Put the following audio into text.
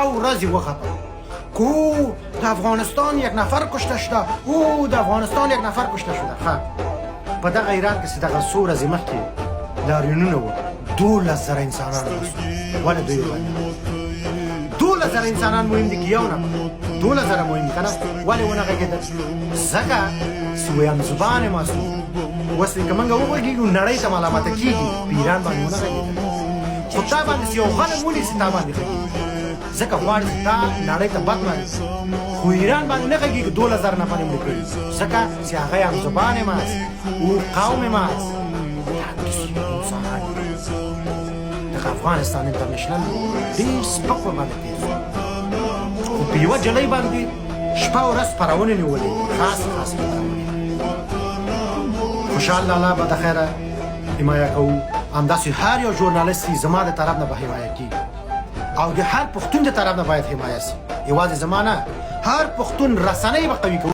او ورځې وخته کو د افغانستان یک نفر کشته شده او د افغانستان یک نفر کشته شده. ښه په دغه ایران کې چې دغه څو ورځې مخکې لاریونونه وو 12,000 انسانان وسوه. ولې دوی وویل 12,000 انسانان مهم دي که یو نه 12,000 مهم دي که نه ولې ونه غږېدل ځکه چې ویم زبان ما سو اوس که موږ وغږېږو نړۍ ته ملامته کېږي په ایران باندې ونه غږېدل خو تا باندې چې یو غلم ونیسي تا باندې غږېږي ځکه غواړي چې تا نړۍ ته بد معرفي خو ایران باندې نه غږېږي 12,000 نفر یې مړه کړي ځکه چې هغه هم زبان ماست او قوم ماست انسانان دغه افغانستان انټرنیشنل ډېر سپک ورباندې تېر شو خو په یوه جلۍ باندې شپه ورځ خپرونې نیولې خاصې خپرونې. خوشحال لالا به د خیره حمایه کوو همداسې هر یو ژورنالست زما د طرف نه به حمایه کېږي او د هر پښتون د طرف نه باید حمایه سي. یوازې زما نه هر پښتون رسنۍ به قوي کوو.